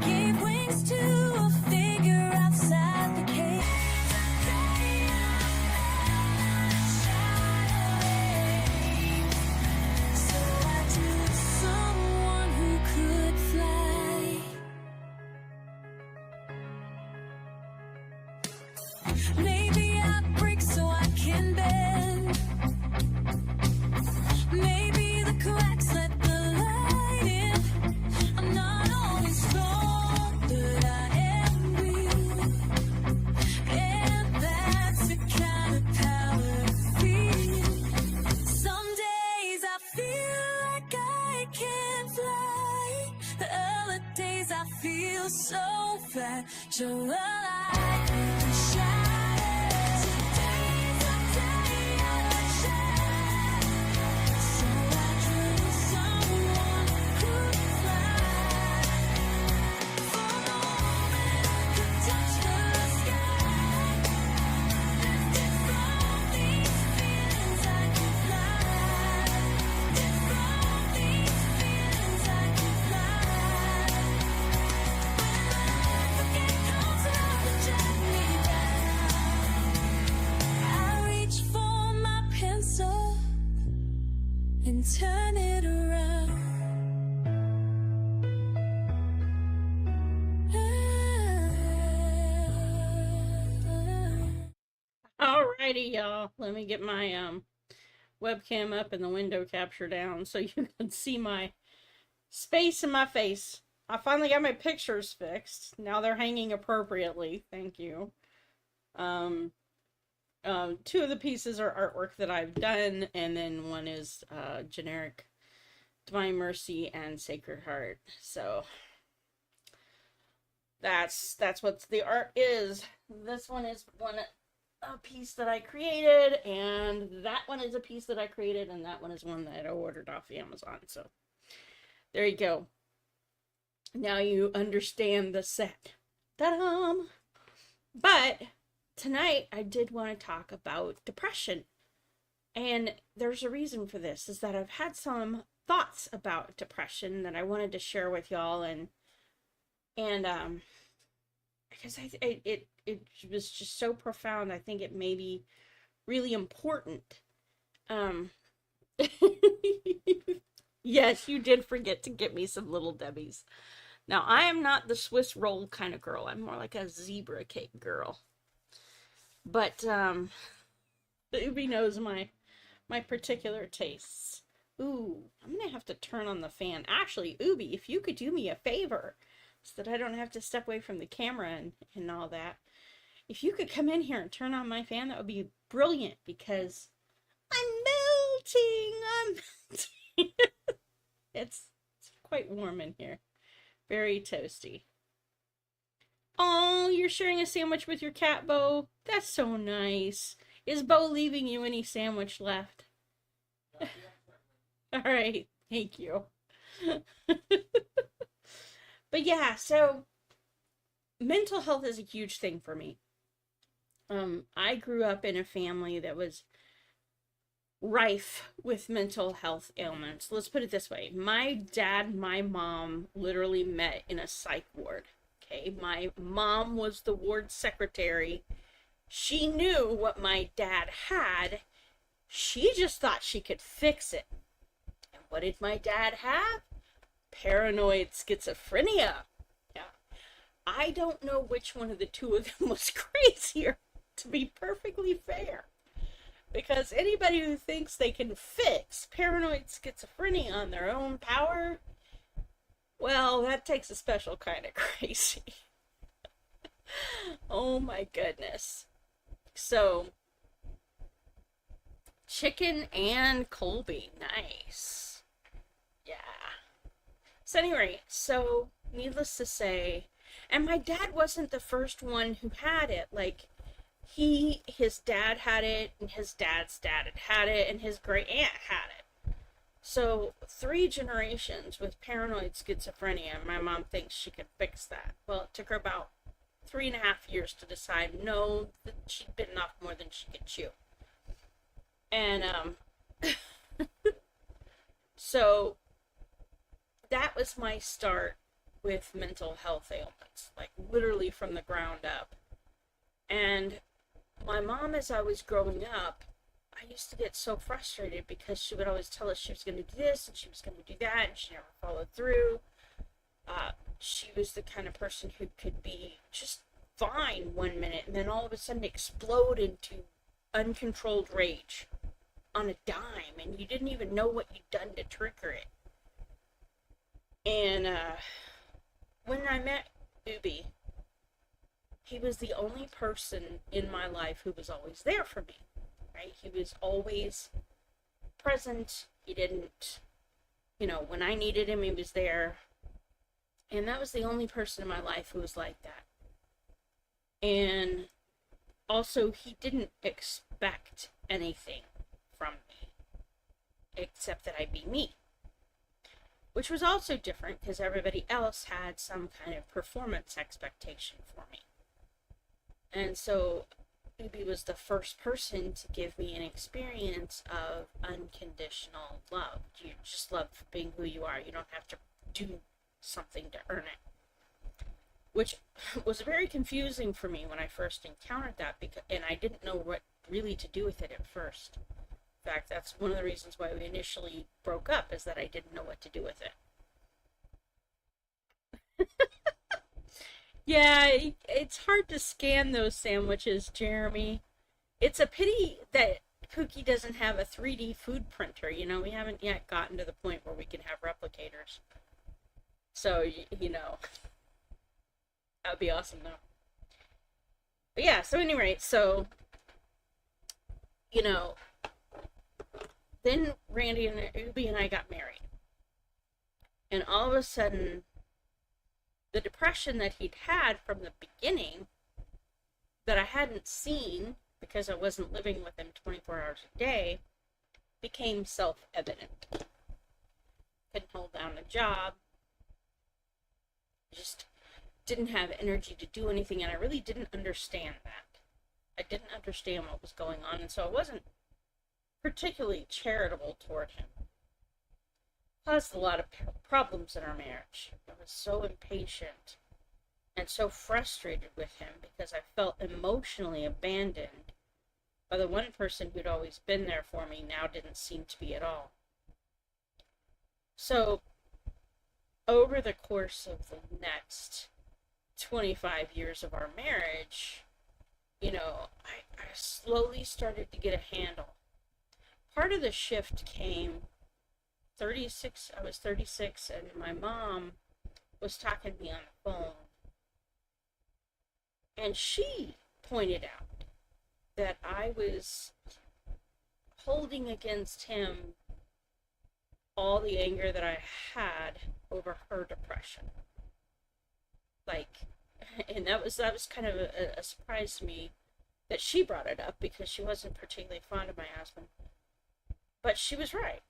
Gave wings to a figure outside the cage. So I drew someone who could fly. Maybe I break so I can bend. Maybe the cracks let the light in. I'm not always strong, but I am real. And that's the kind of power I feel. Some days I feel like I can't fly. The other days I feel so fragile. I can shine. Today's the day I shine. So I drew someone who could fly. For a moment I could touch the sky. Lifted from these feelings I could fly. Lifted from these feelings I could fly. When life comes around and drag me down, I reach for my pencil and turn it around. Alrighty, y'all. Let me get my webcam up and the window capture down so you can see my space in my face. I finally got my pictures fixed. Now they're hanging appropriately. Thank you. Two of the pieces are artwork that I've done, and then one is generic Divine Mercy and Sacred Heart. So that's what the art is. This one is a piece that I created, and that one is a piece that I created, and that one is one that I ordered off Amazon. So there you go. Now you understand the set. Ta-da! But tonight I did want to talk about depression. And there's a reason for this, is that I've had some thoughts about depression that I wanted to share with y'all, and because it was just so profound. I think it may be really important. Yes, you did forget to get me some Little Debbies. Now, I am not the Swiss roll kind of girl. I'm more like a zebra cake girl. But Ubi knows my particular tastes. Ooh, I'm gonna have to turn on the fan. Actually, Ubi, if you could do me a favor, so that I don't have to step away from the camera and all that. If you could come in here and turn on my fan, that would be brilliant, because I'm melting. It's quite warm in here. Very toasty. Oh, you're sharing a sandwich with your cat, Bo? That's so nice. Is Bo leaving you any sandwich left? All right, thank you. But yeah, so mental health is a huge thing for me. I grew up in a family that was rife with mental health ailments. Let's put it this way. My dad and my mom literally met in a psych ward. Okay, my mom was the ward secretary. She knew what my dad had. She just thought she could fix it. And what did my dad have? Paranoid schizophrenia. Yeah. I don't know which one of the two of them was crazier, to be perfectly fair. Because anybody who thinks they can fix paranoid schizophrenia on their own power, well, that takes a special kind of crazy. Oh my goodness. So, chicken and Colby. Nice. Yeah. So anyway, needless to say, and my dad wasn't the first one who had it. Like, his dad had it, and his dad's dad had it, and his great aunt had it. So 3 generations with paranoid schizophrenia. My mom thinks she could fix that. Well, it took her about 3.5 years to decide no, that she'd bitten off more than she could chew. And so that was my start with mental health ailments, like literally from the ground up. And my mom, as I was growing up, I used to get so frustrated because she would always tell us she was going to do this and she was going to do that, and she never followed through. She was the kind of person who could be just fine one minute and then all of a sudden explode into uncontrolled rage on a dime, and you didn't even know what you'd done to trigger it. And when I met Ubi, he was the only person in my life who was always there for me, right? He was always present. He didn't, when I needed him, he was there. And that was the only person in my life who was like that. And also, he didn't expect anything from me, except that I be me. Which was also different because everybody else had some kind of performance expectation for me. And so Ubi was the first person to give me an experience of unconditional love. You just love being who you are. You don't have to do something to earn it. Which was very confusing for me when I first encountered that, and I didn't know what really to do with it at first. In fact, that's one of the reasons why we initially broke up, is that I didn't know what to do with it. Yeah, it's hard to scan those sandwiches, Jeremy. It's a pity that Pookie doesn't have a 3D food printer. We haven't yet gotten to the point where we can have replicators. So, that would be awesome, though. But yeah, so anyway, then Randy and Ubi and I got married. And all of a sudden, the depression that he'd had from the beginning, that I hadn't seen because I wasn't living with him 24 hours a day, became self-evident. Couldn't hold down a job. Just didn't have energy to do anything, and I really didn't understand that. I didn't understand what was going on, and so I wasn't particularly charitable toward him. Caused a lot of problems in our marriage. I was so impatient and so frustrated with him because I felt emotionally abandoned by the one person who'd always been there for me, now didn't seem to be at all. So, over the course of the next 25 years of our marriage, I slowly started to get a handle. Part of the shift came I was 36, and my mom was talking to me on the phone. And she pointed out that I was holding against him all the anger that I had over her depression. And that was kind of a surprise to me that she brought it up, because she wasn't particularly fond of my husband. But she was right.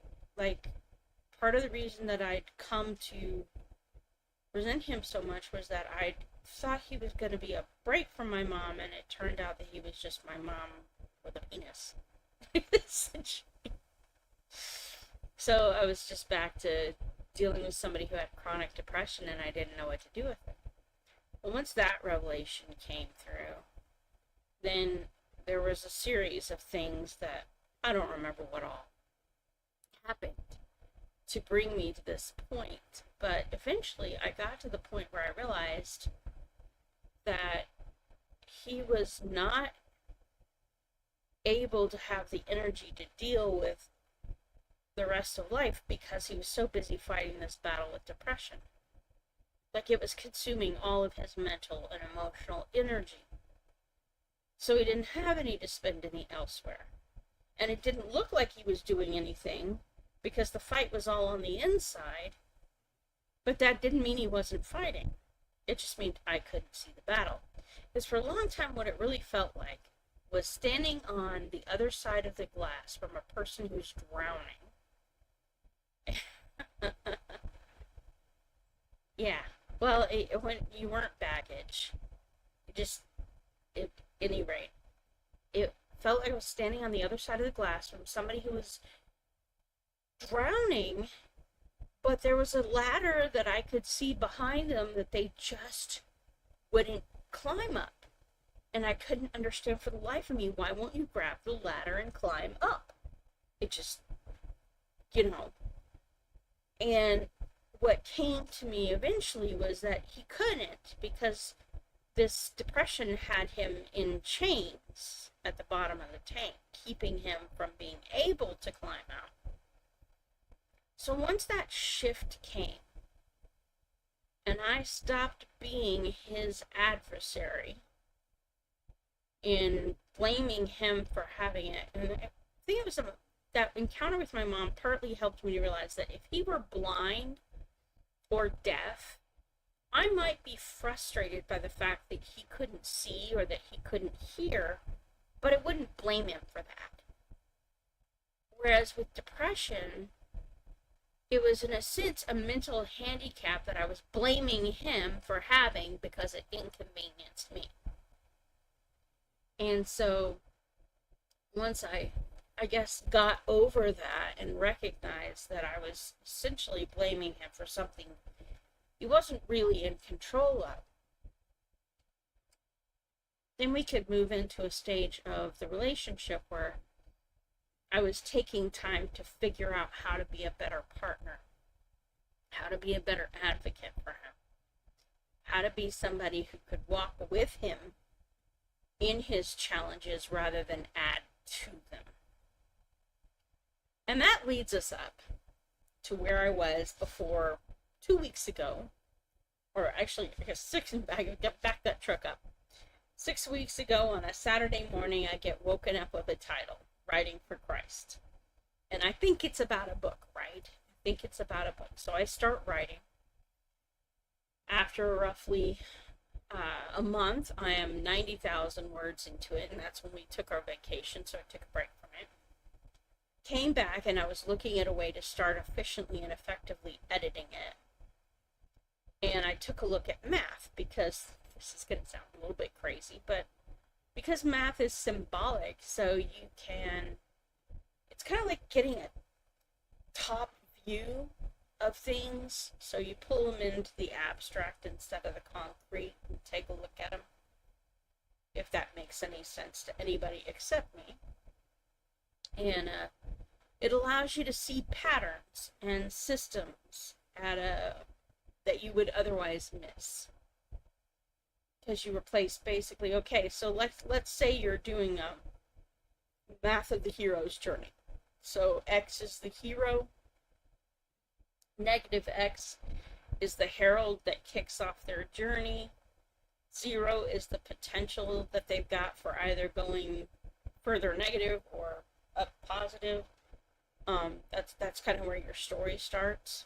Part of the reason that I'd come to resent him so much was that I thought he was going to be a break from my mom, and it turned out that he was just my mom with a penis. So I was just back to dealing with somebody who had chronic depression, and I didn't know what to do with it. But once that revelation came through, then there was a series of things that I don't remember what all happened to bring me to this point. But eventually I got to the point where I realized that he was not able to have the energy to deal with the rest of life because he was so busy fighting this battle with depression. It was consuming all of his mental and emotional energy. So he didn't have any to spend any elsewhere. And it didn't look like he was doing anything because the fight was all on the inside, but that didn't mean he wasn't fighting. It just meant I couldn't see the battle. Because for a long time, what it really felt like was standing on the other side of the glass from a person who's drowning. Yeah, well, when you weren't baggage, at any rate, it felt like I was standing on the other side of the glass from somebody who was drowning, But there was a ladder that I could see behind them that they just wouldn't climb up. And I couldn't understand for the life of me, why won't you grab the ladder and climb up? It just, you know. And what came to me eventually was that he couldn't, because this depression had him in chains at the bottom of the tank, keeping him from being able to climb out. So once that shift came, and I stopped being his adversary in blaming him for having it, and I think it was that encounter with my mom partly helped me to realize that if he were blind or deaf, I might be frustrated by the fact that he couldn't see or that he couldn't hear, but I wouldn't blame him for that. Whereas with depression, it was in a sense a mental handicap that I was blaming him for having because it inconvenienced me. And so once I guess, got over that and recognized that I was essentially blaming him for something he wasn't really in control of, then we could move into a stage of the relationship where I was taking time to figure out how to be a better partner, how to be a better advocate for him, how to be somebody who could walk with him in his challenges rather than add to them. And that leads us up to where I was before 2 weeks ago, or actually, I guess back that truck up. 6 weeks ago on a Saturday morning, I get woken up with a title, Writing for Christ. And I think it's about a book, right? I think it's about a book. So I start writing. After roughly a month, I am 90,000 words into it, and that's when we took our vacation, so I took a break from it. Came back, and I was looking at a way to start efficiently and effectively editing it. And I took a look at math, because this is going to sound a little bit crazy, but because math is symbolic, so you can, it's kind of like getting a top view of things, so you pull them into the abstract instead of the concrete and take a look at them, if that makes any sense to anybody except me. And it allows you to see patterns and systems that you would otherwise miss, because you replace basically, okay, so let's say you're doing math of the hero's journey. So X is the hero, negative X is the herald that kicks off their journey, 0 is the potential that they've got for either going further negative or up positive. That's kind of where your story starts.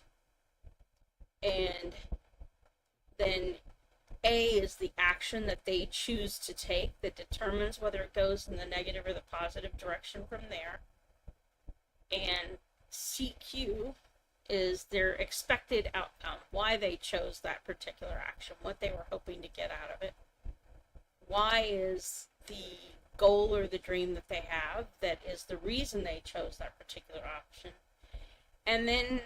And then A is the action that they choose to take that determines whether it goes in the negative or the positive direction from there. And CQ is their expected outcome, why they chose that particular action, what they were hoping to get out of it. Y is the goal or the dream that they have that is the reason they chose that particular option. And then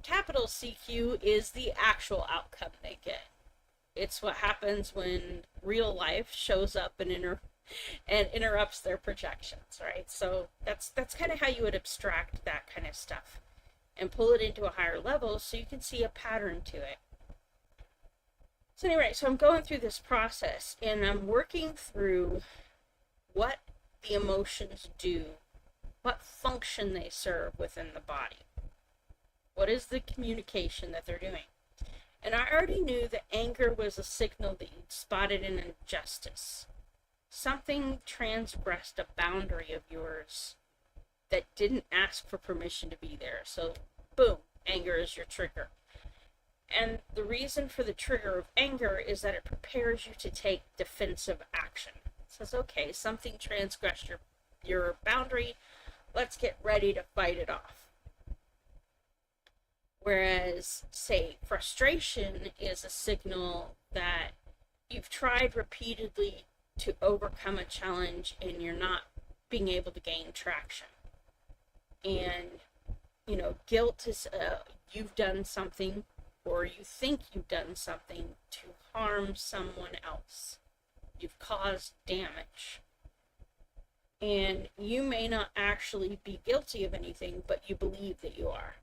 capital CQ is the actual outcome they get. It's what happens when real life shows up and interrupts their projections, right? So that's kind of how you would abstract that kind of stuff and pull it into a higher level so you can see a pattern to it. So anyway, so I'm going through this process and I'm working through what the emotions do, what function they serve within the body. What is the communication that they're doing? And I already knew that anger was a signal that you'd spotted an injustice. Something transgressed a boundary of yours that didn't ask for permission to be there. So, boom, anger is your trigger. And the reason for the trigger of anger is that it prepares you to take defensive action. It says, okay, something transgressed your boundary. Let's get ready to fight it off. Whereas, say, frustration is a signal that you've tried repeatedly to overcome a challenge and you're not being able to gain traction. And, Guilt is you've done something, or you think you've done something to harm someone else. You've caused damage. And you may not actually be guilty of anything, but you believe that you are.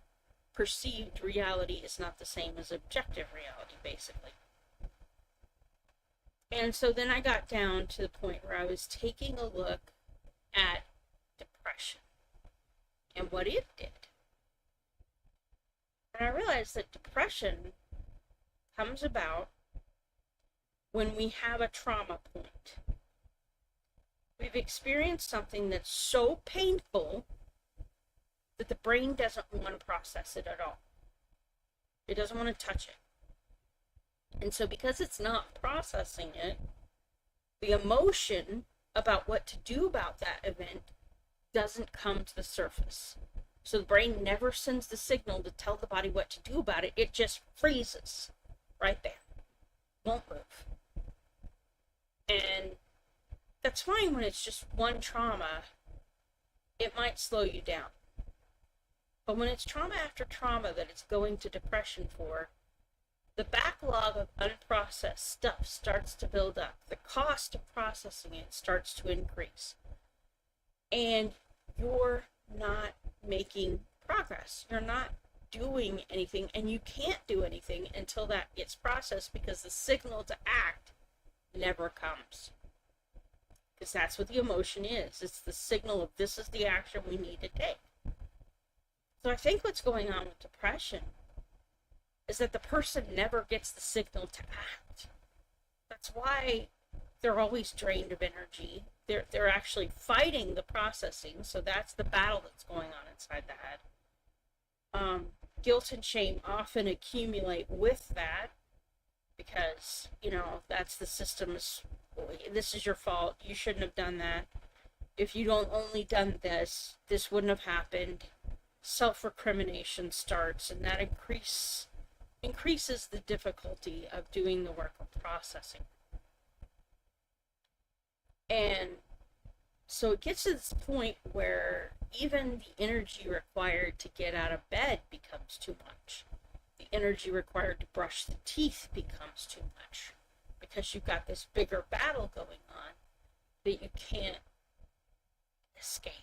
Perceived reality is not the same as objective reality, basically. And so then I got down to the point where I was taking a look at depression and what it did. And I realized that depression comes about when we have a trauma point. We've experienced something that's so painful that the brain doesn't want to process it at all. It doesn't want to touch it. And so because it's not processing it, the emotion about what to do about that event doesn't come to the surface. So the brain never sends the signal to tell the body what to do about it. It just freezes right there. Won't move. And that's fine when it's just one trauma. It might slow you down. But when it's trauma after trauma that it's going to depression for, the backlog of unprocessed stuff starts to build up. The cost of processing it starts to increase. And you're not making progress. You're not doing anything, and you can't do anything until that gets processed, because the signal to act never comes. Because that's what the emotion is. It's the signal of this is the action we need to take. So I think what's going on with depression is that the person never gets the signal to act. That's why they're always drained of energy. They're actually fighting the processing, so that's the battle that's going on inside the head. Guilt and shame often accumulate with that, because, that's the system's, this is your fault, you shouldn't have done that. If you'd only done this, this wouldn't have happened. Self-recrimination starts, and that increases the difficulty of doing the work of processing. And so it gets to this point where even the energy required to get out of bed becomes too much. The energy required to brush the teeth becomes too much, because you've got this bigger battle going on that you can't escape.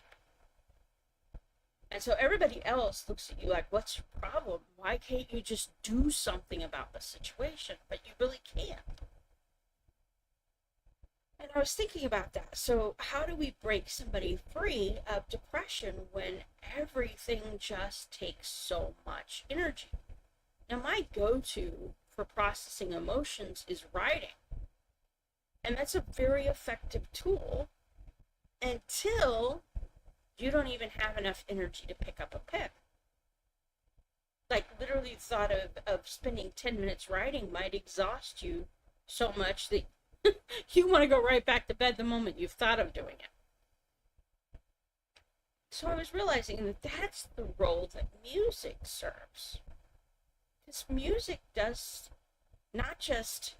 And so everybody else looks at you like, what's your problem? Why can't you just do something about the situation? But you really can't. And I was thinking about that. So how do we break somebody free of depression when everything just takes so much energy? Now, my go-to for processing emotions is writing. And that's a very effective tool until you don't even have enough energy to pick up a pen. Like, literally, the thought of spending 10 minutes writing might exhaust you so much that you want to go right back to bed the moment you've thought of doing it. So I was realizing that that's the role that music serves. Because music does not just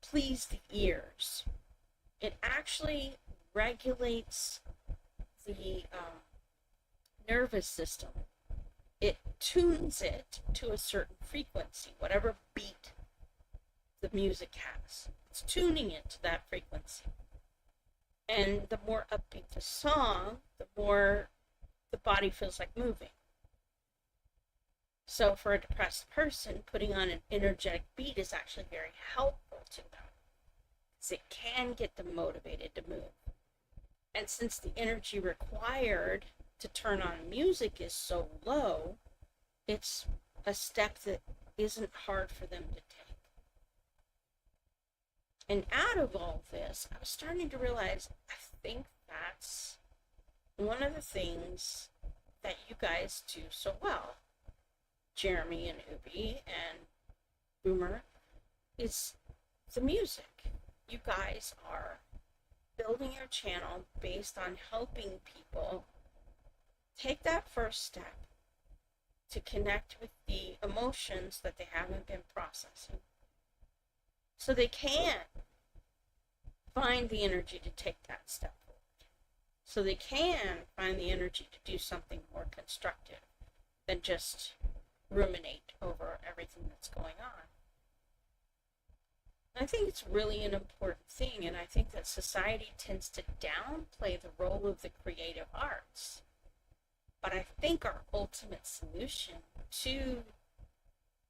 please the ears, it actually regulates the nervous system. It tunes it to a certain frequency, whatever beat the music has. It's tuning it to that frequency. And the more upbeat the song, the more the body feels like moving. So for a depressed person, putting on an energetic beat is actually very helpful to them, because it can get them motivated to move. And since the energy required to turn on music is so low, it's a step that isn't hard for them to take. And out of all this, I was starting to realize, I think that's one of the things that you guys do so well, Jeremy and Ubi and Boomer, is the music. You guys are building your channel based on helping people take that first step to connect with the emotions that they haven't been processing, so they can find the energy to take that step forward, so they can find the energy to do something more constructive, than just ruminate over everything that's going on. I think it's really an important thing, and I think that society tends to downplay the role of the creative arts. But I think our ultimate solution to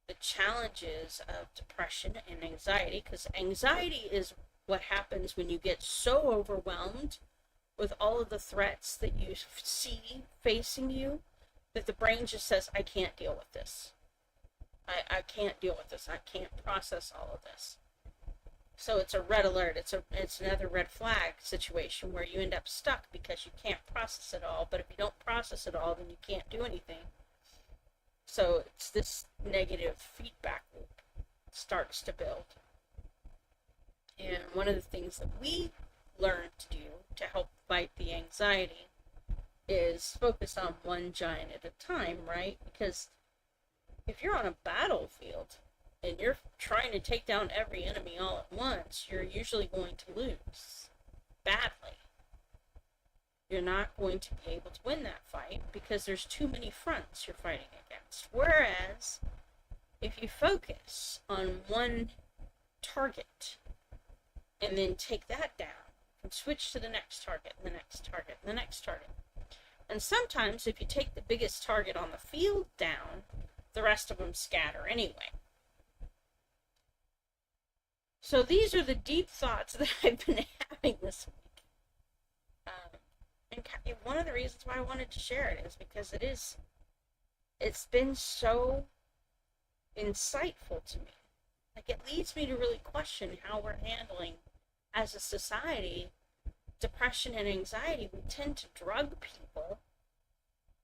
the challenges of depression and anxiety, because anxiety is what happens when you get so overwhelmed with all of the threats that you see facing you that the brain just says, I can't deal with this. I can't deal with this. I can't process all of this. So it's a red alert. It's another red flag situation where you end up stuck because you can't process it all. But if you don't process it all, then you can't do anything. So it's this negative feedback loop starts to build. And one of the things that we learn to do to help fight the anxiety is focus on one giant at a time, right? Because if you're on a battlefield and you're trying to take down every enemy all at once, you're usually going to lose badly. You're not going to be able to win that fight because there's too many fronts you're fighting against. Whereas, if you focus on one target and then take that down and switch to the next target and the next target and the next target. And sometimes if you take the biggest target on the field down, the rest of them scatter anyway. So these are the deep thoughts that I've been having this week. And one of the reasons why I wanted to share it is because it's been so insightful to me. Like, it leads me to really question how we're handling, as a society, depression and anxiety. We tend to drug people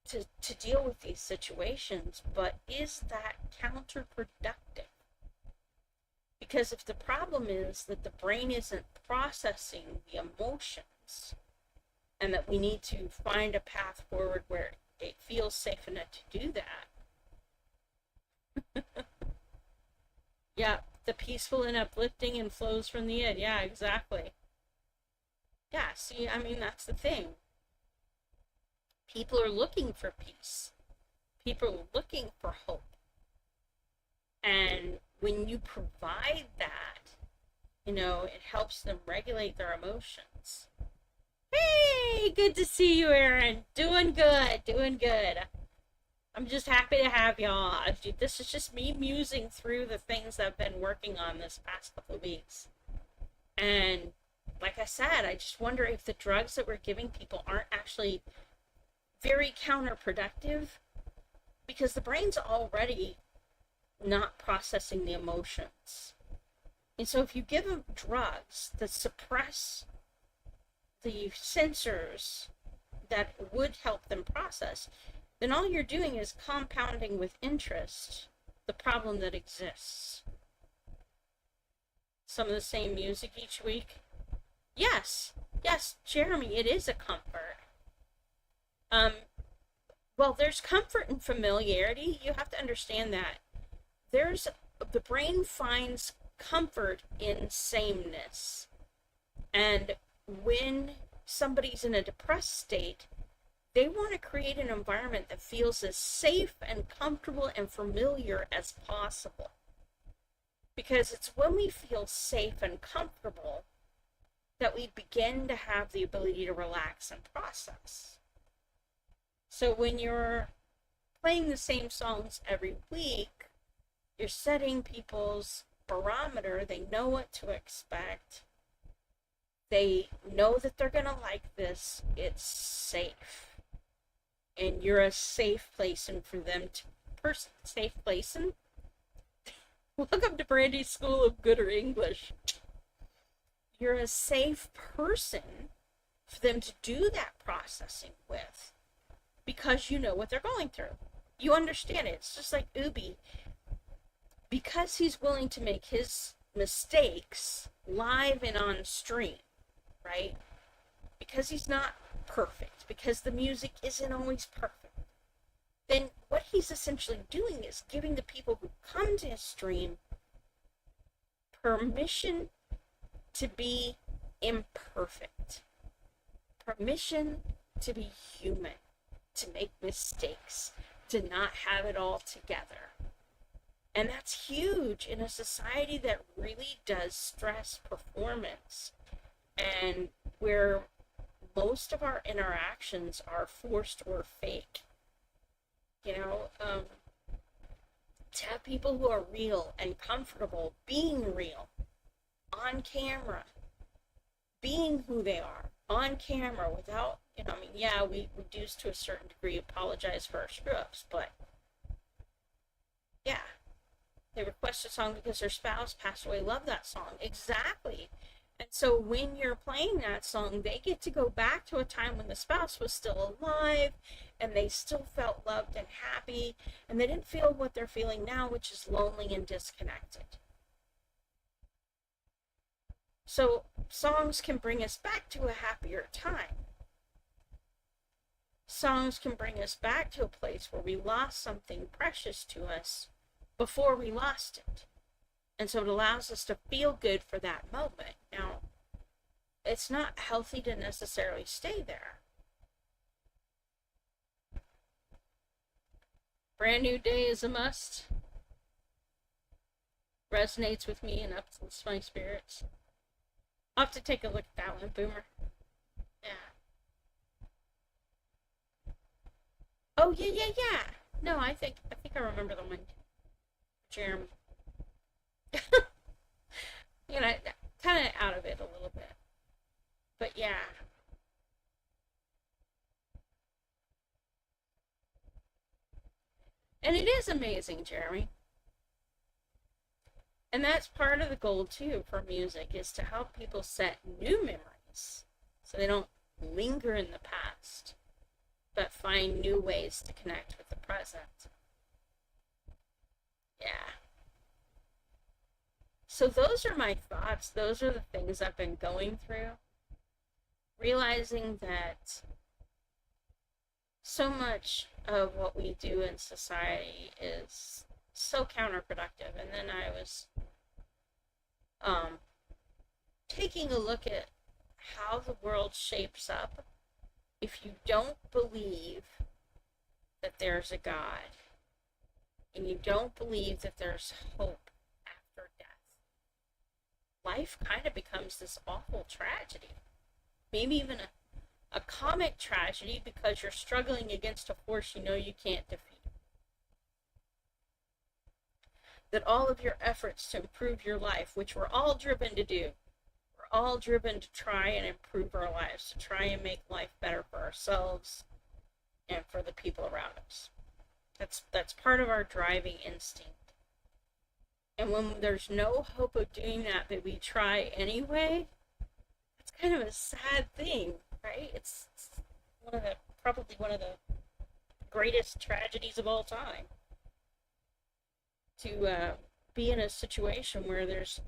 to deal with these situations, but is that counterproductive? Because if the problem is that the brain isn't processing the emotions, and that we need to find a path forward where it feels safe enough to do that. Yeah, the peaceful and uplifting and flows from the id. Yeah, exactly. Yeah, see, I mean, that's the thing. People are looking for peace. People are looking for hope. And when you provide that, it helps them regulate their emotions. Hey, good to see you, Erin. Doing good, doing good. I'm just happy to have y'all. This is just me musing through the things I've been working on this past couple of weeks. And like I said, I just wonder if the drugs that we're giving people aren't actually very counterproductive, because the brain's already not processing the emotions. And so if you give them drugs that suppress the sensors that would help them process, then all you're doing is compounding with interest the problem that exists. Some of the same music each week. Yes, Jeremy, it is a comfort. Well, there's comfort in familiarity. You have to understand that. The brain finds comfort in sameness. And when somebody's in a depressed state, they want to create an environment that feels as safe and comfortable and familiar as possible. Because it's when we feel safe and comfortable that we begin to have the ability to relax and process. So when you're playing the same songs every week, you're setting people's barometer. They know what to expect. They know that they're going to like this. It's safe. And you're a safe place for them to safe place. Welcome to Brandy's School of Gooder English. You're a safe person for them to do that processing with, because you know what they're going through. You understand it. It's just like Ubi. Because he's willing to make his mistakes live and on stream, right? Because he's not perfect, because the music isn't always perfect, then what he's essentially doing is giving the people who come to his stream permission to be imperfect, permission to be human, to make mistakes, to not have it all together. And that's huge in a society that really does stress performance, and where most of our interactions are forced or fake. You know, to have people who are real and comfortable being real on camera, being who they are on camera without, I mean, yeah, we reduce to a certain degree, apologize for our screw ups, but yeah, they request a song because their spouse passed away, love that song. Exactly. And so when you're playing that song, they get to go back to a time when the spouse was still alive and they still felt loved and happy, and they didn't feel what they're feeling now, which is lonely and disconnected. So songs can bring us back to a happier time. Songs can bring us back to a place where we lost something precious to us before we lost it. And so it allows us to feel good for that moment. Now, it's not healthy to necessarily stay there. Brand New Day is a must. Resonates with me and uplifts my spirits. I'll have to take a look at that one, Boomer. Yeah. Oh, yeah. No, I think I remember the one. Jeremy. You know, kind of out of it a little bit. But yeah. And it is amazing, Jeremy. And that's part of the goal, too, for music, is to help people set new memories so they don't linger in the past, but find new ways to connect with the present. Yeah. So those are my thoughts. Those are the things I've been going through. Realizing that so much of what we do in society is so counterproductive. And then I was taking a look at how the world shapes up if you don't believe that there's a God, and you don't believe that there's hope after death. Life kind of becomes this awful tragedy. Maybe even a comic tragedy, because you're struggling against a force you know you can't defeat. That all of your efforts to improve your life, which we're all driven to do, we're all driven to try and improve our lives, to try and make life better for ourselves and for the people around us. That's part of our driving instinct. And when there's no hope of doing that, but we try anyway, it's kind of a sad thing, right? It's probably one of the greatest tragedies of all time. To be in a situation where there's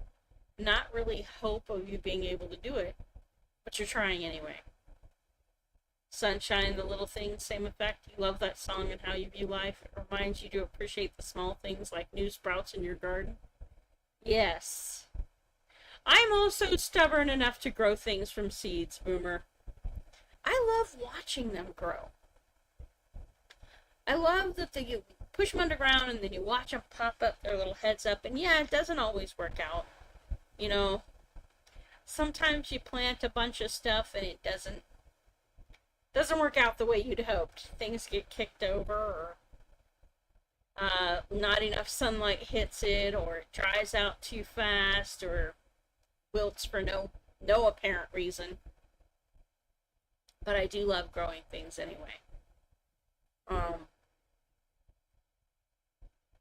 not really hope of you being able to do it, but you're trying anyway. Sunshine, the little things, same effect. You love that song and how you view life. It reminds you to appreciate the small things like new sprouts in your garden. Yes. I'm also stubborn enough to grow things from seeds, Boomer. I love watching them grow. I love that you push them underground and then you watch them pop up their little heads up. And yeah, it doesn't always work out. You know, sometimes you plant a bunch of stuff and it doesn't work out the way you'd hoped. Things get kicked over, or not enough sunlight hits it, or it dries out too fast, or wilts for no apparent reason. But I do love growing things anyway.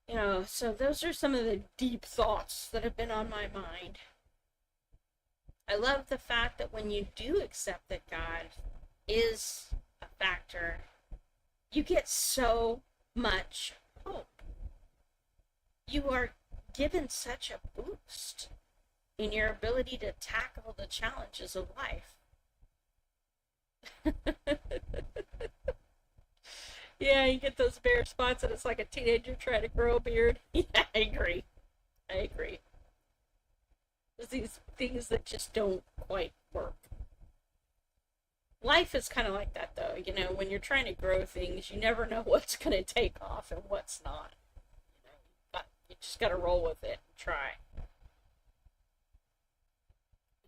You know, so those are some of the deep thoughts that have been on my mind. I love the fact that when you do accept that God is a factor, you get so much hope. You are given such a boost in your ability to tackle the challenges of life. Yeah, you get those bare spots and it's like a teenager trying to grow a beard. Yeah, I agree. There's these things that just don't quite work. life is kind of like that, though. You know, when you're trying to grow things, you never know what's going to take off and what's not. You just got to roll with it and try.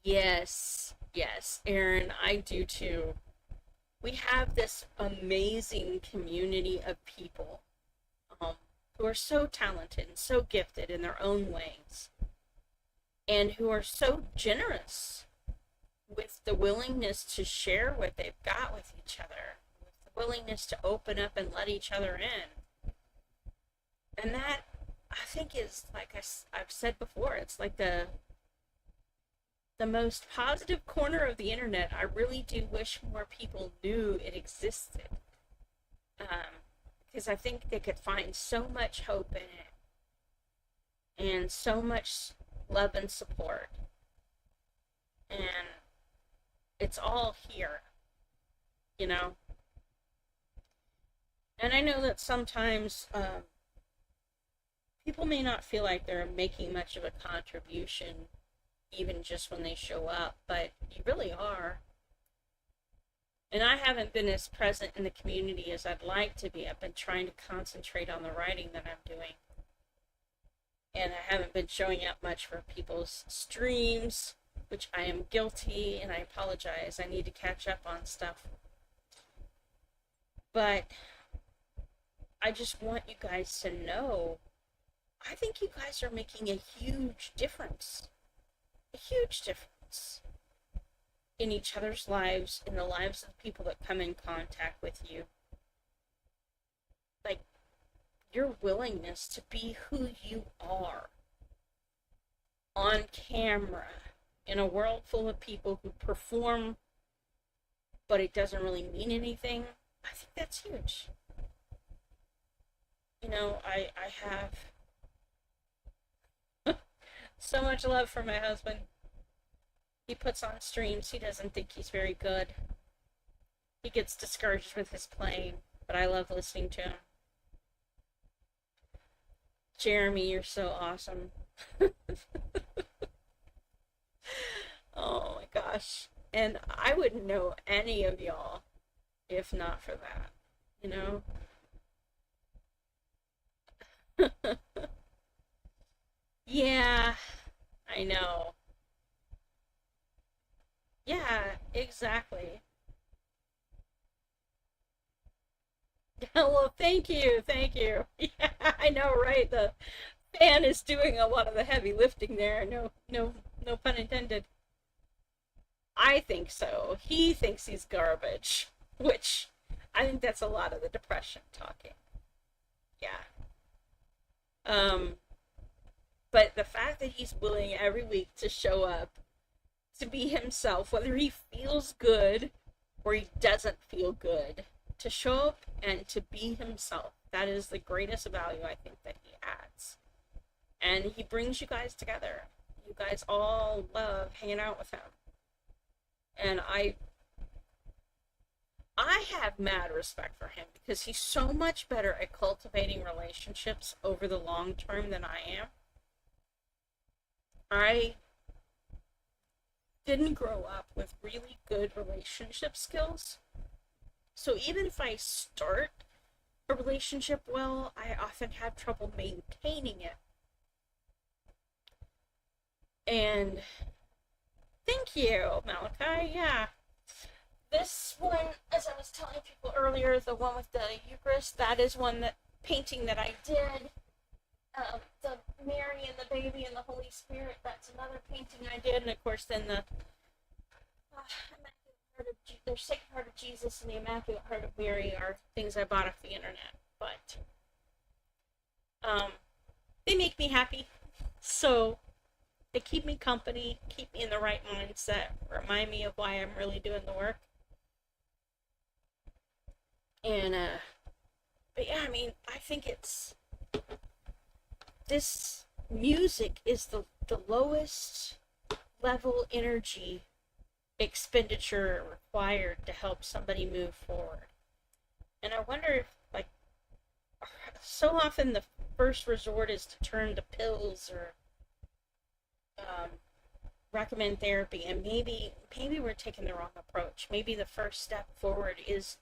Yes, yes, Aaron, I do too. We have this amazing community of people um, who are so talented and so gifted in their own ways, and who are so generous with the willingness to share what they've got with each other, with the willingness to open up and let each other in. And that, I think, is like I've said before, it's like the most positive corner of the internet. I really do wish more people knew it existed. Because I think they could find so much hope in it and so much love and support. And it's all here, you know? And I know that sometimes people may not feel like they're making much of a contribution even just when they show up, but you really are. And I haven't been as present in the community as I'd like to be. I've been trying to concentrate on the writing that I'm doing. And I haven't been showing up much for people's streams, which I am guilty, and I apologize. I need to catch up on stuff. But I just want you guys to know, I think you guys are making a huge difference. A huge difference in each other's lives, in the lives of the people that come in contact with you. Like, your willingness to be who you are on camera in a world full of people who perform, but it doesn't really mean anything. I think that's huge. You know, I have so much love for my husband. He puts on streams. He doesn't think he's very good. He gets discouraged with his playing, but I love listening to him. Jeremy, you're so awesome. Oh my gosh. And I wouldn't know any of y'all if not for that, you know? Yeah, I know. Yeah, exactly. Well, thank you, thank you. Yeah, I know, right? The fan is doing a lot of the heavy lifting there. No, no, no pun intended. I think so. He thinks he's garbage, which I think that's a lot of the depression talking. Yeah. Um, but the fact that he's willing every week to show up, to be himself, whether he feels good or he doesn't feel good, to show up and to be himself, that is the greatest value I think that he adds. And he brings you guys together. You guys all love hanging out with him. And I have mad respect for him because he's so much better at cultivating relationships over the long term than I am. I didn't grow up with really good relationship skills. So even if I start a relationship well, I often have trouble maintaining it. And thank you, Malachi. Yeah. This one, as I was telling people earlier, the one with the Eucharist, that is one that painting that I did. The Mary and the baby and the Holy Spirit, that's another painting I did. And of course, then the the Sacred Heart of Jesus and the Immaculate Heart of Mary are things I bought off the internet. But they make me happy. So they keep me company, keep me in the right mindset, remind me of why I'm really doing the work. And but yeah, I mean, I think it's this music is the lowest level energy expenditure required to help somebody move forward. And I wonder if, like, so often the first resort is to turn to pills or recommend therapy, and maybe we're taking the wrong approach. Maybe the first step forward is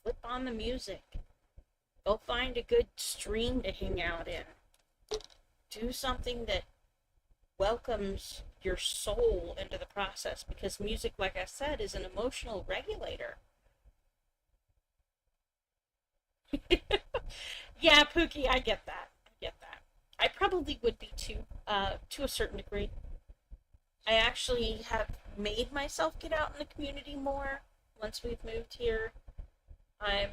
flip on the music. Go find a good stream to hang out in. Do something that welcomes your soul into the process, because music, like I said, is an emotional regulator. Yeah, Pookie, I get that. I get that. I probably would be too, to a certain degree. I actually have made myself get out in the community more once we've moved here. I'm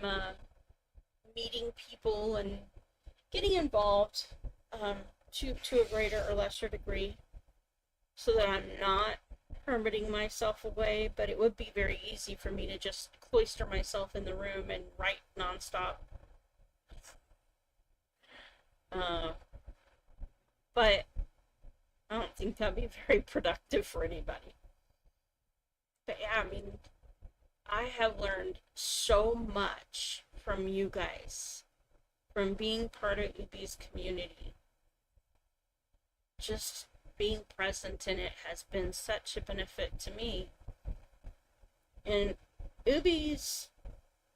meeting people and getting involved, to a greater or lesser degree, so that I'm not hermiting myself away. But it would be very easy for me to just cloister myself in the room and write nonstop. Uh, but I don't think that'd be very productive for anybody. But yeah, I mean, I have learned so much from you guys, from being part of Ubi's community. Just being present in it has been such a benefit to me. And Ubi's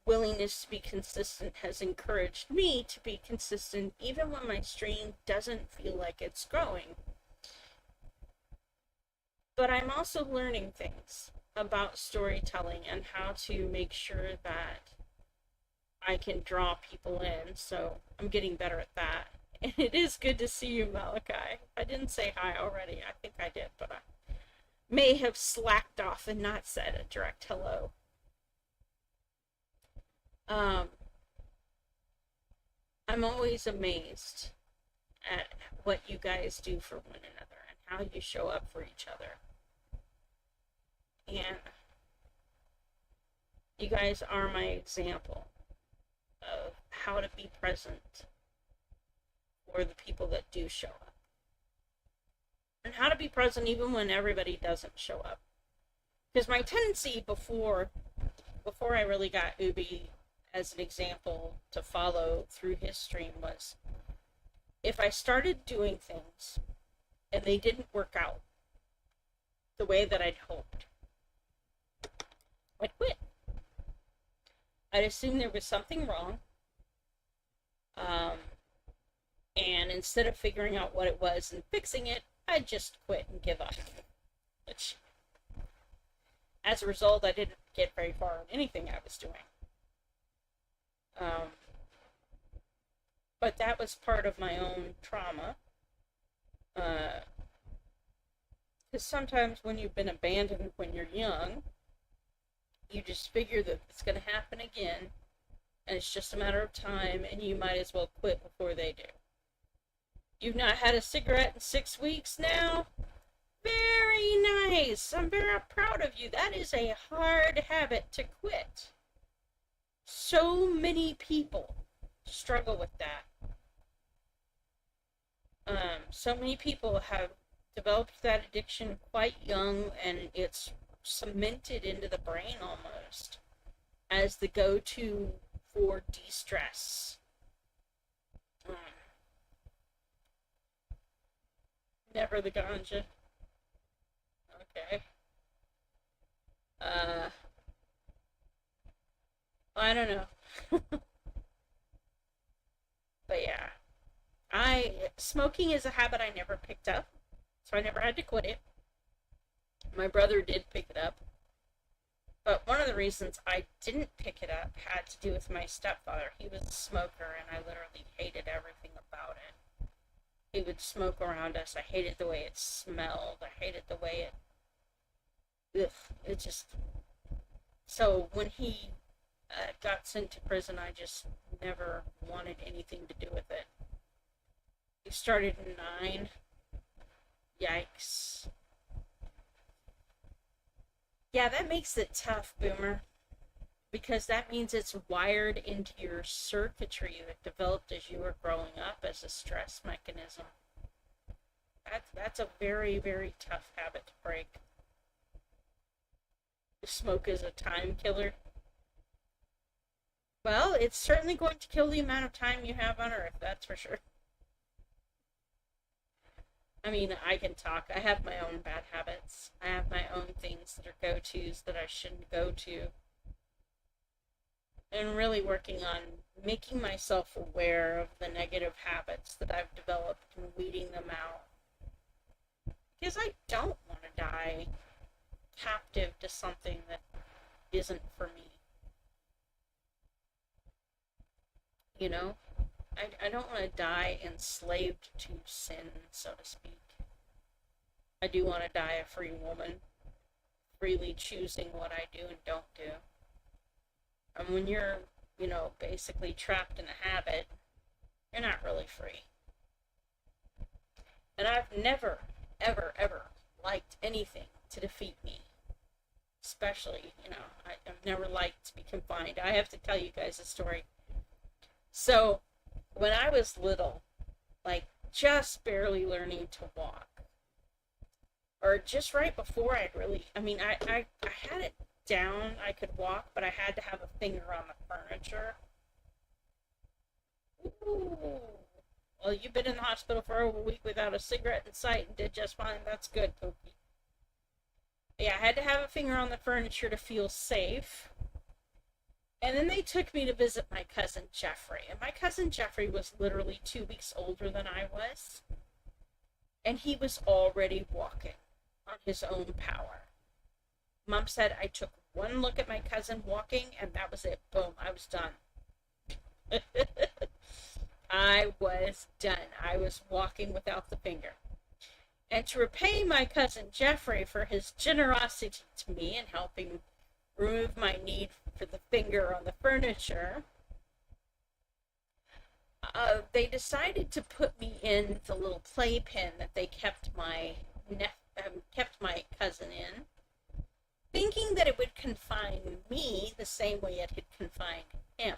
willingness to be consistent has encouraged me to be consistent even when my stream doesn't feel like it's growing. But I'm also learning things about storytelling and how to make sure that I can draw people in. So I'm getting better at that. And it is good to see you, Malachi. I didn't say hi already. I think I did, but I may have slacked off and not said a direct hello. Um, I'm always amazed at what you guys do for one another and how you show up for each other. And you guys are my example of how to be present for the people that do show up. And how to be present even when everybody doesn't show up. Because my tendency before I really got Ubi as an example to follow through his stream was, if I started doing things and they didn't work out the way that I'd hoped, I'd quit. I'd assume there was something wrong. And instead of figuring out what it was and fixing it, I'd just quit and give up. Which, as a result, I didn't get very far in anything I was doing. But that was part of my own trauma. Because sometimes when you've been abandoned when you're young, you just figure that it's going to happen again, and it's just a matter of time, and you might as well quit before they do. You've not had a cigarette in 6 weeks now? Very nice. I'm very proud of you. That is a hard habit to quit. So many people struggle with that. So many people have developed that addiction quite young, and it's cemented into the brain almost as the go-to for de-stress. Never the ganja. Okay. I don't know. But yeah. Smoking is a habit I never picked up, so I never had to quit it. My brother did pick it up. But one of the reasons I didn't pick it up had to do with my stepfather. He was a smoker, and I literally hated everything about it. He would smoke around us. I hated the way it smelled. I hated the way it just... So when he got sent to prison, I just never wanted anything to do with it. He started in 9. Yikes. Yeah, that makes it tough, Boomer. Because that means it's wired into your circuitry that developed as you were growing up as a stress mechanism. That's a very, very tough habit to break. Smoke is a time killer. Well, it's certainly going to kill the amount of time you have on Earth, that's for sure. I mean, I can talk. I have my own bad habits. I have my own things that are go-tos that I shouldn't go to. And really working on making myself aware of the negative habits that I've developed and weeding them out. Because I don't want to die captive to something that isn't for me. You know? I don't want to die enslaved to sin, so to speak. I do want to die a free woman, freely choosing what I do and don't do. And when you're, basically trapped in a habit, you're not really free. And I've never, ever, ever liked anything to defeat me. Especially, I've never liked to be confined. I have to tell you guys a story. So, when I was little, like just barely learning to walk, or just right before I'd really, I had it down, I could walk, but I had to have a finger on the furniture. Ooh. Well, you've been in the hospital for over a week without a cigarette in sight and did just fine. That's good, Pookie. Yeah, I had to have a finger on the furniture to feel safe. And then they took me to visit my cousin Jeffrey. And my cousin Jeffrey was literally 2 weeks older than I was. And he was already walking on his own power. Mom said I took one look at my cousin walking, and that was it. Boom, I was done. I was done. I was walking without the finger. And to repay my cousin Jeffrey for his generosity to me and helping remove my need for the finger on the furniture, they decided to put me in the little playpen that they kept my cousin in, thinking that it would confine me the same way it had confined him.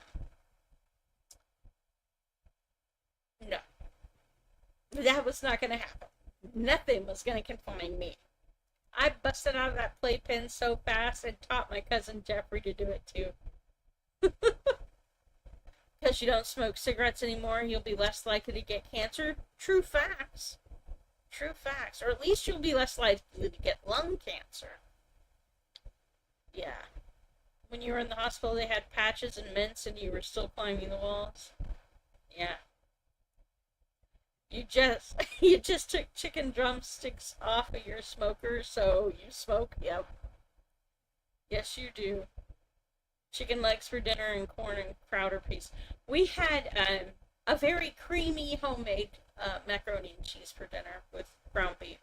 No, that was not going to happen. Nothing was going to confine me. I busted out of that playpen so fast and taught my cousin Jeffrey to do it too. Because you don't smoke cigarettes anymore, you'll be less likely to get cancer. True facts. True facts. Or at least you'll be less likely to get lung cancer. Yeah. When you were in the hospital, they had patches and mints and you were still climbing the walls. Yeah. You just took chicken drumsticks off of your smoker, so you smoke. Yep. Yes, you do. Chicken legs for dinner and corn and crowder peas. We had a very creamy homemade macaroni and cheese for dinner with ground beef.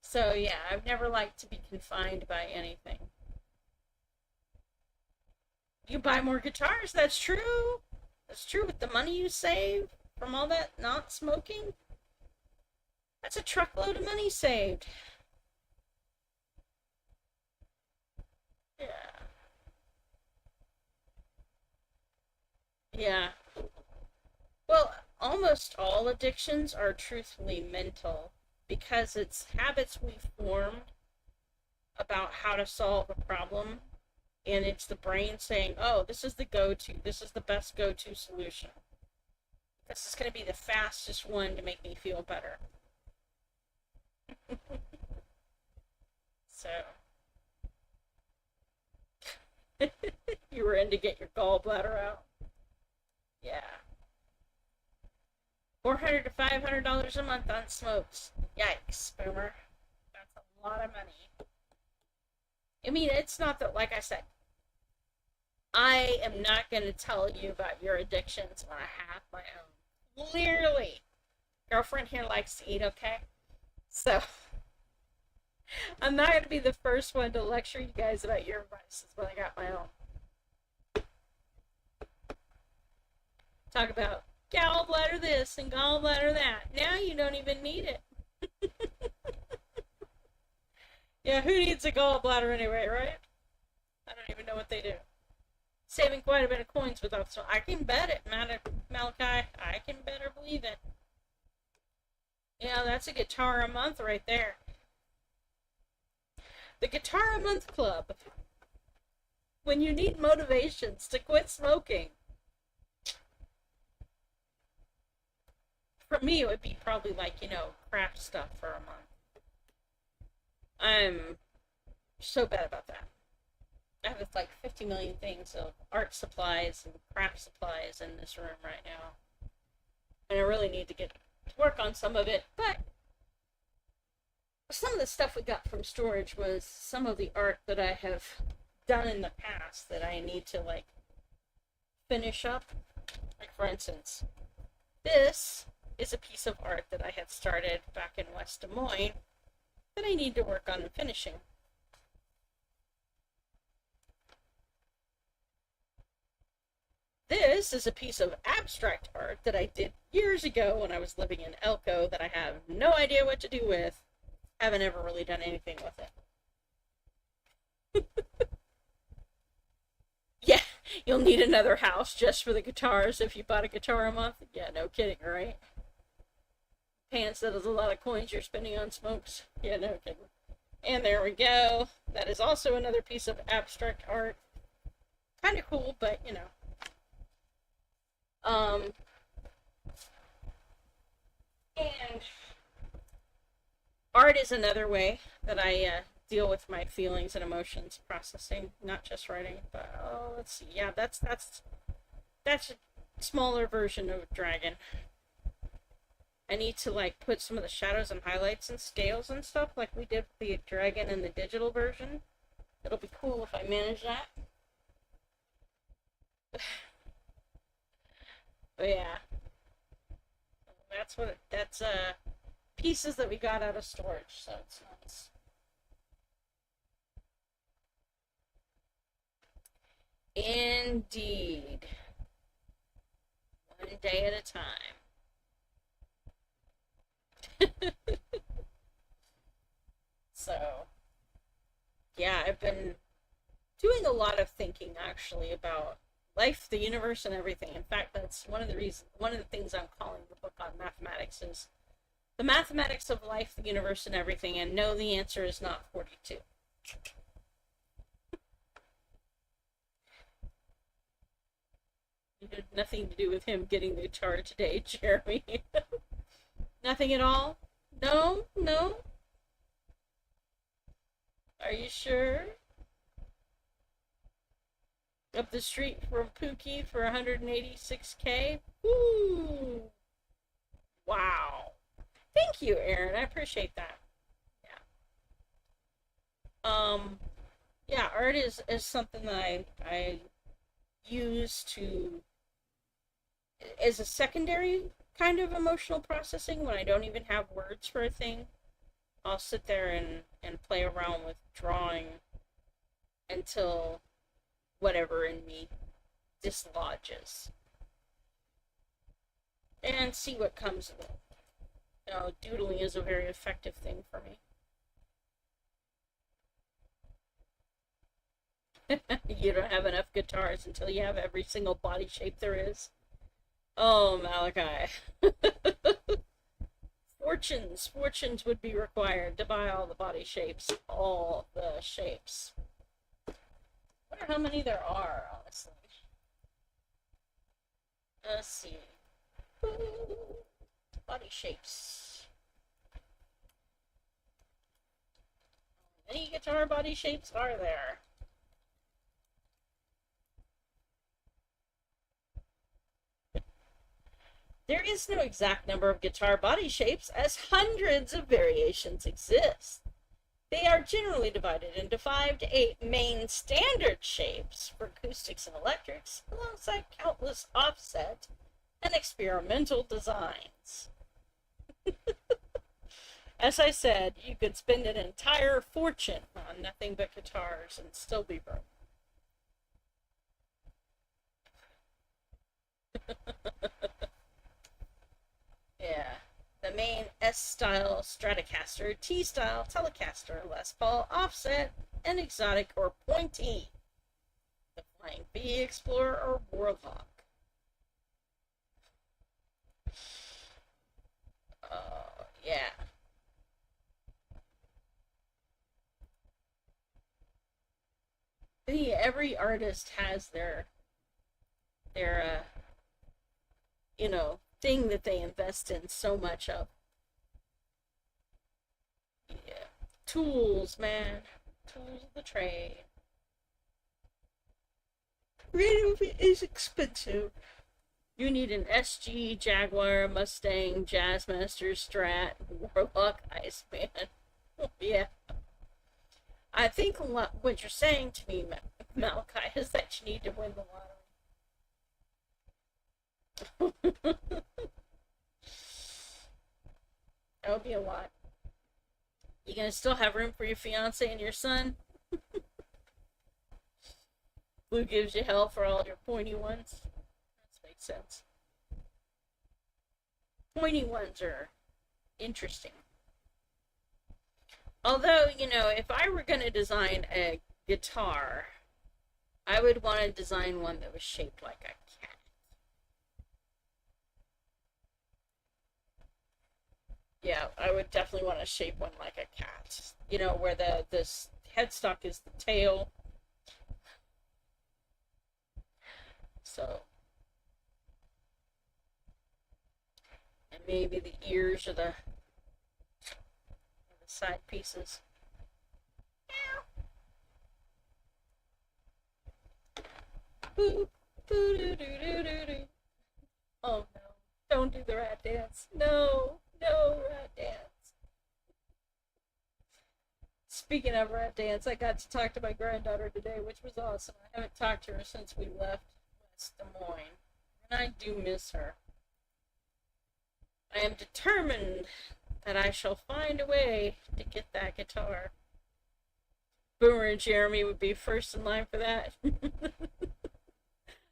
So yeah, I've never liked to be confined by anything. You buy more guitars, that's true. That's true, with the money you save from all that not smoking. That's a truckload of money saved. Yeah. Yeah. Well, almost all addictions are truthfully mental because it's habits we formed about how to solve a problem, and it's the brain saying, oh, this is the go-to, this is the best go-to solution. This is going to be the fastest one to make me feel better. So, you were in to get your gallbladder out? Yeah. $400 to $500 a month on smokes. Yikes, boomer. That's a lot of money. I mean, it's not that, like I said, I am not going to tell you about your addictions when I have my own. Clearly. Girlfriend here likes to eat, okay? So, I'm not going to be the first one to lecture you guys about your vices when I got my own. Talk about gallbladder this and gallbladder that. Now you don't even need it. Yeah, who needs a gallbladder anyway, right? I don't even know what they do. Saving quite a bit of coins without, so I can bet it, Malachi. I can better believe it. Yeah, that's a guitar a month right there. The Guitar a Month Club. When you need motivations to quit smoking. me, it would be probably like, craft stuff for a month. I'm so bad about that. I have like 50 million things of art supplies and craft supplies in this room right now. And I really need to get to work on some of it. But some of the stuff we got from storage was some of the art that I have done in the past that I need to like finish up. Like, for instance, this is a piece of art that I had started back in West Des Moines that I need to work on finishing. This is a piece of abstract art that I did years ago when I was living in Elko that I have no idea what to do with. Haven't ever really done anything with it. Yeah, you'll need another house just for the guitars if you bought a guitar a month. Yeah, no kidding, right? Pants, that is a lot of coins you're spending on smokes. Yeah, no kidding. And there we go. That is also another piece of abstract art. Kind of cool, but and art is another way that I deal with my feelings and emotions processing, not just writing. But let's see. Yeah, that's a smaller version of Dragon. I need to like put some of the shadows and highlights and scales and stuff like we did with the Dragon and the digital version. It'll be cool if I manage that. But yeah, that's pieces that we got out of storage, so it's nice. Indeed. One day at a time. So, yeah, I've been doing a lot of thinking actually about life, the universe, and everything. In fact, that's one of the things I'm calling the book on mathematics is the mathematics of life, the universe, and everything. And no, the answer is not 42. It had nothing to do with him getting the guitar today, Jeremy. Nothing at all? No? No? Are you sure? Up the street from Pookie for 186K? Woo! Wow. Thank you, Aaron. I appreciate that. Yeah. Yeah, art is something that I use to as a secondary kind of emotional processing when I don't even have words for a thing. I'll sit there and play around with drawing until whatever in me dislodges. And see what comes of it. Doodling is a very effective thing for me. You don't have enough guitars until you have every single body shape there is. Oh, Malachi. Fortunes would be required to buy all the body shapes, all the shapes. I wonder how many there are, honestly. Let's see. Body shapes. How many guitar body shapes are there? There is no exact number of guitar body shapes, as hundreds of variations exist. They are generally divided into 5 to 8 main standard shapes for acoustics and electrics, alongside countless offset and experimental designs. As I said, you could spend an entire fortune on nothing but guitars and still be broke. Yeah. The main S-style Stratocaster, T-style Telecaster, Les Paul offset, and exotic or pointy. The Flying V, Explorer, or Warlock. Yeah. Every artist has their thing that they invest in so much of. Yeah. Tools, man. Tools of the trade. Radio is expensive. You need an SG, Jaguar, Mustang, Jazzmaster, Strat, Warlock, Iceman. Yeah. I think what you're saying to me, Malachi, is that you need to win the lottery. That would be a lot. You gonna still have room for your fiance and your son? Blue gives you hell for all your pointy ones. That makes sense. Pointy ones are interesting. Although, if I were going to design a guitar, I would want to design one that was shaped like a cat. Yeah, I would definitely want to shape one like a cat. Where this headstock is the tail. So, and maybe the ears or the side pieces. Boo, boo, doo, doo, doo, doo, doo. Oh no, don't do the rat dance. No, rat dance. Speaking of rat dance, I got to talk to my granddaughter today, which was awesome. I haven't talked to her since we left West Des Moines, and I do miss her. I am determined that I shall find a way to get that guitar. Boomer and Jeremy would be first in line for that.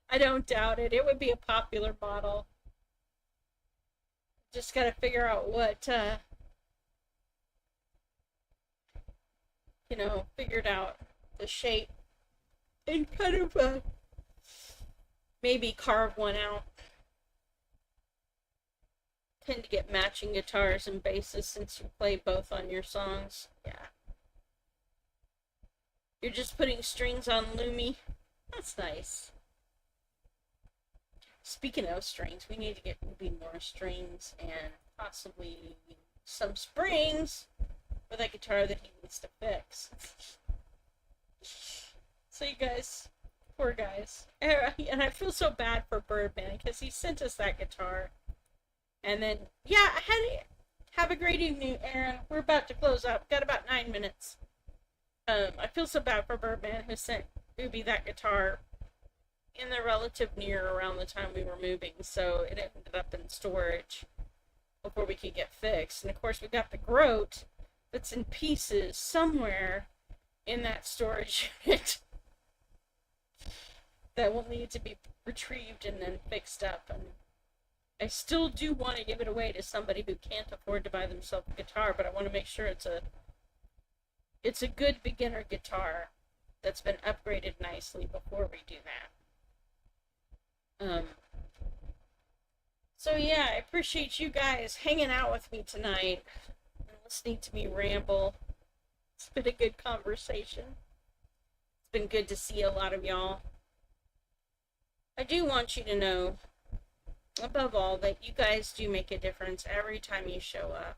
I don't doubt it. It would be a popular model. Just gotta figure out what, figured out the shape and kind of, maybe carve one out. Tend to get matching guitars and basses since you play both on your songs. Yeah. You're just putting strings on Lumi. That's nice. Speaking of strings, we need to get maybe more strings and possibly some springs for that guitar that he needs to fix. So you guys, poor guys. And I feel so bad for Birdman because he sent us that guitar. And then, yeah, have a great evening, Aaron. We're about to close up. Got about 9 minutes. I feel so bad for Birdman who sent Ubi that guitar in the relative near around the time we were moving, so it ended up in storage before we could get fixed. And of course, we got the Groat that's in pieces somewhere in that storage unit that will need to be retrieved and then fixed up. And I still do want to give it away to somebody who can't afford to buy themselves a guitar, but I want to make sure it's a good beginner guitar that's been upgraded nicely before we do that. So yeah, I appreciate you guys hanging out with me tonight and listening to me ramble. It's been a good conversation. It's been good to see a lot of y'all. I do want you to know, above all, that you guys do make a difference every time you show up.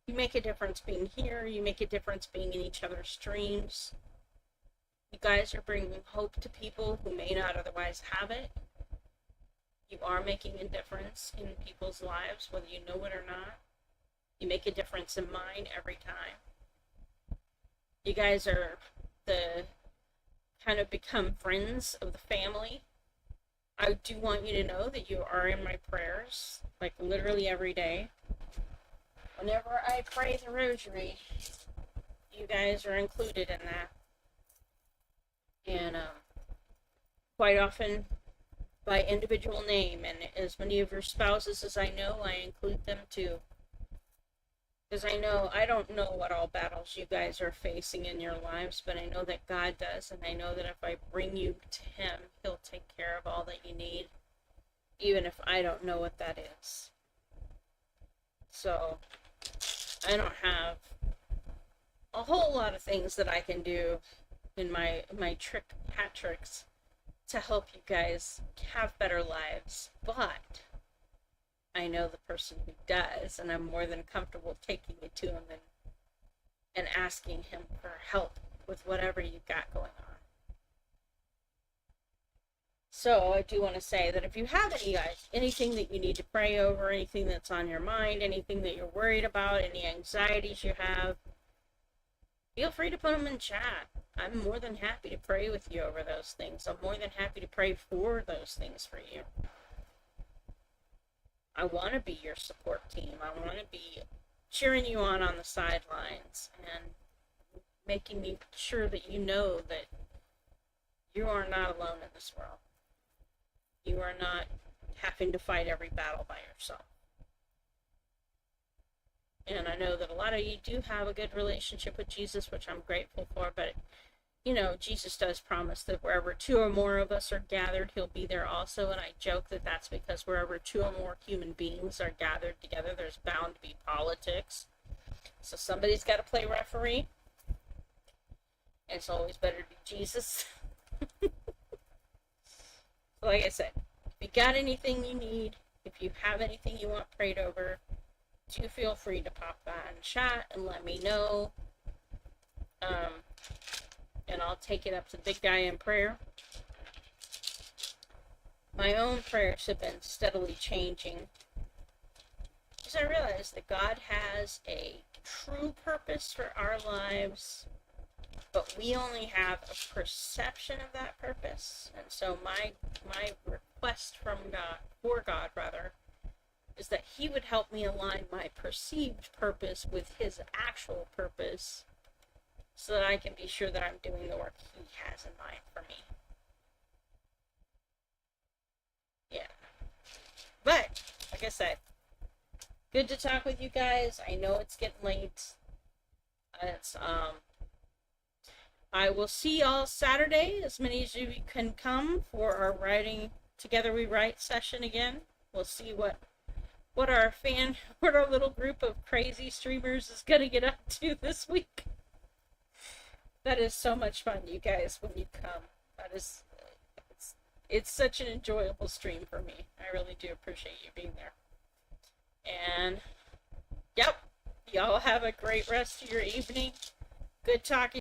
You make a difference being here. You make a difference being in each other's streams. You guys are bringing hope to people who may not otherwise have it. You are making a difference in people's lives, whether you know it or not. You make a difference in mine every time. You guys are kind of become friends of the family. I do want you to know that you are in my prayers, like literally every day. Whenever I pray the rosary, you guys are included in that. And quite often by individual name, and as many of your spouses as I know, I include them too. Because I don't know what all battles you guys are facing in your lives, but I know that God does, and I know that if I bring you to Him, He'll take care of all that you need, even if I don't know what that is. So, I don't have a whole lot of things that I can do in my hat tricks to help you guys have better lives, but I know the person who does, and I'm more than comfortable taking it to him and asking him for help with whatever you've got going on. So I do want to say that if you have anything that you need to pray over, anything that's on your mind, anything that you're worried about, any anxieties you have, feel free to put them in chat. I'm more than happy to pray with you over those things. I'm more than happy to pray for those things for you. I want to be your support team. I want to be cheering you on the sidelines and making sure that you know that you are not alone in this world. You are not having to fight every battle by yourself. And I know that a lot of you do have a good relationship with Jesus, which I'm grateful for, but you know, Jesus does promise that wherever two or more of us are gathered, he'll be there also. And I joke that that's because wherever two or more human beings are gathered together, there's bound to be politics. So somebody's got to play referee. And it's always better to be Jesus. Like I said, if you got anything you need, if you have anything you want prayed over, do feel free to pop that in chat and let me know. And I'll take it up to the big guy in prayer. My own prayers have been steadily changing because I realize that God has a true purpose for our lives, but we only have a perception of that purpose. And so my request from God, for God rather, is that he would help me align my perceived purpose with his actual purpose, so that I can be sure that I'm doing the work he has in mind for me. Yeah. But, like I said, good to talk with you guys. I know it's getting late. I will see y'all Saturday, as many as you can come, for our Writing Together We Write session again. We'll see what our little group of crazy streamers is gonna get up to this week. That is so much fun, you guys, when you come. It's such an enjoyable stream for me. I really do appreciate you being there. And, yep, y'all have a great rest of your evening. Good talking.